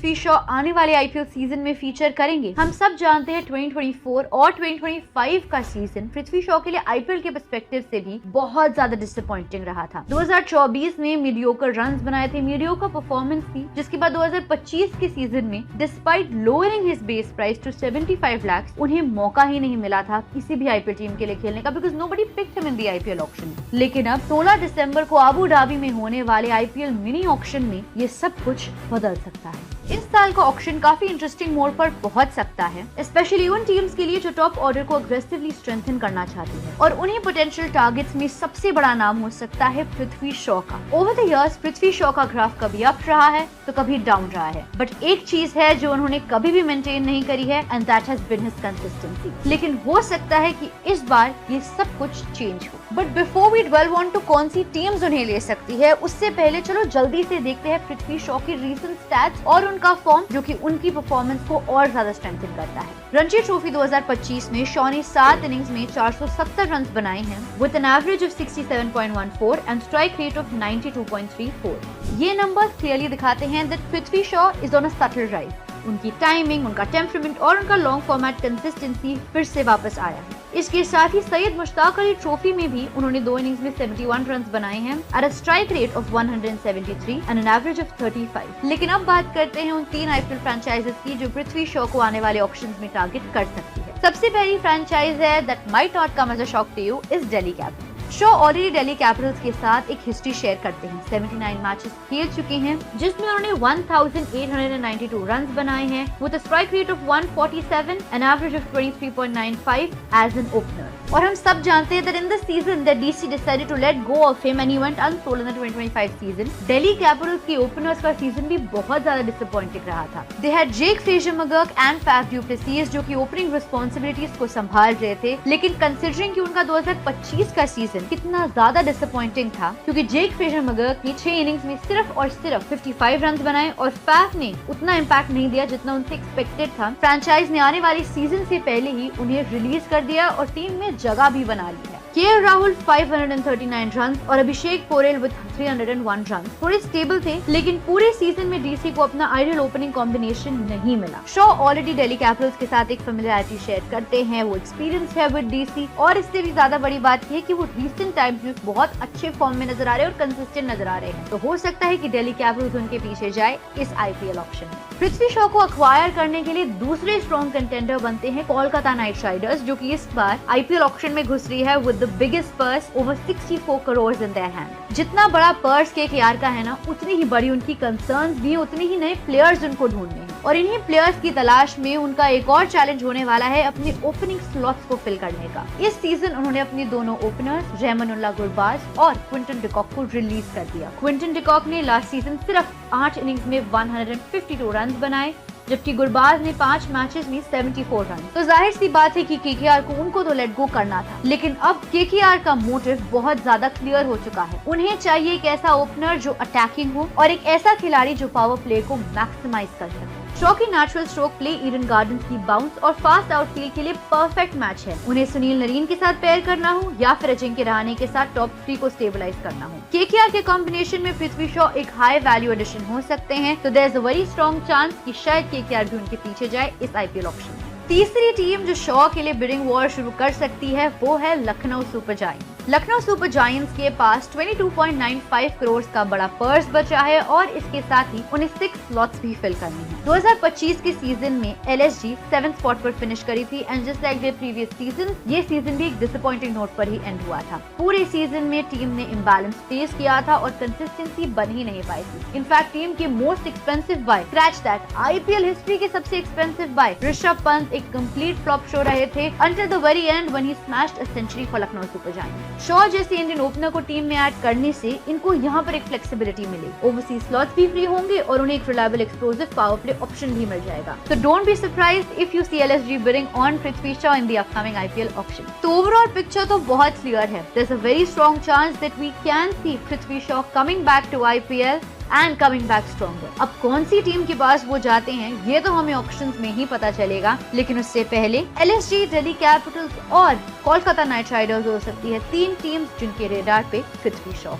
पृथ्वी शॉ आने वाले IPL season में फीचर करेंगे? हम सब जानते हैं 2024 और 2025 का सीजन पृथ्वी शॉ के लिए आईपीएल के पर्सपेक्टिव से भी बहुत ज्यादा डिसअपॉइंटिंग रहा था। 2024 में मीडियोकर रन्स बनाए थे, मीडियोकर परफॉर्मेंस थी, जिसके बाद 2025 के सीजन में despite lowering his base price to 75 lakh उन्हें मौका ही नहीं मिला था किसी भी आईपीएल टीम के लिए खेलने का, because nobody picked him in the IPL auction. लेकिन अब 16 दिसंबर को अबू धाबी में होने वाले आईपीएल मिनी ऑक्शन में ये सब कुछ बदल सकता है। इस साल का ऑक्शन काफी इंटरेस्टिंग मोड पर पहुंच सकता है, स्पेशली उन टीम्स के लिए जो टॉप ऑर्डर को अग्रेसिवली स्ट्रेंथन करना चाहती है, और उन्हीं पोटेंशियल टारगेट्स में सबसे बड़ा नाम हो सकता है पृथ्वी शॉ का। Over the years Prithvi Shaw का ग्राफ कभी अप रहा है तो कभी डाउन रहा है, बट एक चीज है जो उन्होंने कभी भी मेंटेन नहीं करी है, and that has been his consistency. लेकिन हो सकता है कि इस बार ये सब कुछ चेंज हो। But before we delve on to कौन सी टीम्स उन्हें ले सकती है, उससे पहले चलो जल्दी से देखते हैं पृथ्वी शॉ की रीसेंट स्टैट्स और उनका फॉर्म, जो कि उनकी परफॉर्मेंस को और ज्यादा स्ट्रेंथन करता है। रणजी ट्रॉफी 2025 में शॉ ने 7 इनिंग्स में 470 रन बनाए हैं with an average of 67.14 and strike rate of 92.34। ये नंबर्स क्लियरली दिखाते हैं that Prithvi Shaw is on a subtle rise. उनकी टाइमिंग, उनका टेम्परामेंट और उनका लॉन्ग फॉर्मेट कंसिस्टेंसी फिर से वापस आया है। इसके साथ ही सैयद मुश्ताक अली ट्रॉफी में भी उन्होंने 2 इनिंग्स में 71 रन बनाए हैं at a strike rate of 173 and an average of 35। लेकिन अब बात करते हैं उन 3 आईपीएल फ्रेंचाइजेस की जो पृथ्वी शॉ को आने वाले ऑक्शंस में टारगेट कर सकती है। सबसे पहली फ्रेंचाइज है that might not come as a shock to you is Delhi Capitals. Shaw already Delhi Capitals के साथ एक हिस्ट्री शेयर करते हैं। 79 मैचेस खेल चुके हैं जिसमें उन्होंने 1892 रन्स बनाए हैं with a strike rate of 147 and average of 23.95 as an opener. और हम सब जानते हैं that in this season the DC decided to let go of him and he went unsold in the 2025 season. Delhi Capitals की openers का season भी बहुत ज्यादा डिसअपॉइंटिंग रहा था। They had Jake Fraser-McGurk and Faf du Plessis जो कि opening responsibilities को संभाल रहे थे, लेकिन कंसिडरिंग कि उनका 2025 का सीजन कितना ज्यादा डिसअपॉइंटिंग था, क्योंकि जेक फ्रेजर-मगर्क ने 6 इनिंग्स में सिर्फ और सिर्फ 55 रन बनाए और फैफ ने उतना इम्पैक्ट नहीं दिया जितना उनसे एक्सपेक्टेड था। फ्रेंचाइज ने आने वाली सीजन से पहले ही उन्हें रिलीज कर दिया और टीम में जगह भी बना ली है। के राहुल 539 रन और अभिषेक पोरेल विद 301 रन थोड़े स्टेबल थे, लेकिन पूरे सीजन में डीसी को अपना आइडियल ओपनिंग कॉम्बिनेशन नहीं मिला। शॉ ऑलरेडी दिल्ली कैपिटल्स के साथ एक फेमिलियरिटी शेयर करते हैं, वो एक्सपीरियंस है विद डीसी, और इससे भी ज्यादा बड़ी बात यह है कि वो रीसेंट टाइम्स में बहुत अच्छे फॉर्म में नजर आ रहे हैं और कंसिस्टेंट नजर आ रहे हैं। तो हो सकता है कि दिल्ली कैपिटल्स उनके पीछे जाए इस आईपीएल ऑक्शन में। पृथ्वी शॉ को अक्वायर करने के लिए दूसरे स्ट्रॉन्ग कंटेंडर बनते हैं कोलकाता नाइट राइडर्स, जो कि इस बार आईपीएल ऑक्शन में घुस रही है with the biggest purse over 64 crore in their hand. जितना बड़ा पर्स केकेआर का है ना, उतनी ही बड़ी उनकी कंसर्न्स भी, उतने ही नए प्लेयर्स उनको ढूंढने हैं, और इन्हीं प्लेयर्स की तलाश में उनका एक और चैलेंज होने वाला है अपने ओपनिंग स्लॉट्स को फिल करने का। इस सीजन उन्होंने अपने दोनों ओपनर्स रहमानुल्लाह गुरबाज और क्विंटन डिकॉक को रिलीज कर दिया। क्विंटन डिकॉक ने लास्ट सीजन सिर्फ 8 इनिंग्स में 152 रन बनाए, जबकि गुरबाज ने 5 मैचेस में 74 रन। तो जाहिर सी बात है कि केकेआर को उनको तो लेट गो करना था, लेकिन अब केकेआर का मोटिव बहुत ज्यादा क्लियर हो चुका है। उन्हें चाहिए एक ऐसा ओपनर जो अटैकिंग हो और एक ऐसा खिलाड़ी जो पावर प्ले को मैक्सिमाइज कर सके। शॉ की natural stroke play Eden gardens की बाउंस और फास्ट आउटफील्ड के लिए परफेक्ट मैच है। उन्हें सुनील नरीन के साथ पेयर करना हो या फिर अजिंक्य रहाणे के साथ टॉप 3 को स्टेबलाइज करना हो। केकेआर के कॉम्बिनेशन में पृथ्वी शॉ एक हाई वैल्यू एडिशन हो सकते हैं, तो there is a very strong chance कि शायद केकेआर भी उनके पीछे जाए इस आईपीएल ऑक्शन में। तीसरी टीम जो शॉ के लिए बिडिंग वॉर शुरू कर सकती है वो है Lucknow Super giants. Lucknow Super giants के पास 22.95 करोड़ का बड़ा पर्स बचा है और इसके साथ ही उन्हें 6 स्लॉट्स भी फिल करने हैं। 2025 के सीजन में एलएसजी 7th स्पॉट पर फिनिश करी थी, and just like there previous season ये सीजन भी एक डिसअपॉइंटिंग नोट पर ही एंड हुआ था। पूरे सीजन में टीम ने इम्बैलेंस फेस किया था और कंसिस्टेंसी बन ही नहीं पाई थी। इनफैक्ट टीम के most expensive buy, scratch that, IPL history के सबसे एक्सपेंसिव बाय ऋषभ पंत एक कंप्लीट फ्लॉप शो रहे थे until the very end when he smashed a century for Lucknow Super Giants. Shaw जैसे इंडियन ओपनर को टीम में ऐड करने से इनको यहाँ पर एक फ्लेक्सिबिलिटी मिलेगी, ओवरसीज स्लॉट्स भी फ्री होंगे और उन्हें एक reliable explosive power play option भी मिल जाएगा। So don't be surprised if you see LSG bidding on Prithvi Shaw in the upcoming IPL auction. तो ओवरऑल पिक्चर तो बहुत क्लियर है। There's a very strong chance that we can see Prithvi Shaw coming back to IPL and coming back stronger. अब कौन सी team के पास वो जाते हैं ये तो हमें ऑक्शंस में ही पता चलेगा, लेकिन उससे पहले LSG, दिल्ली कैपिटल्स और कोलकाता नाइट राइडर्स हो सकती है 3 टीम्स जिनके रेडार पे पृथ्वी शॉ।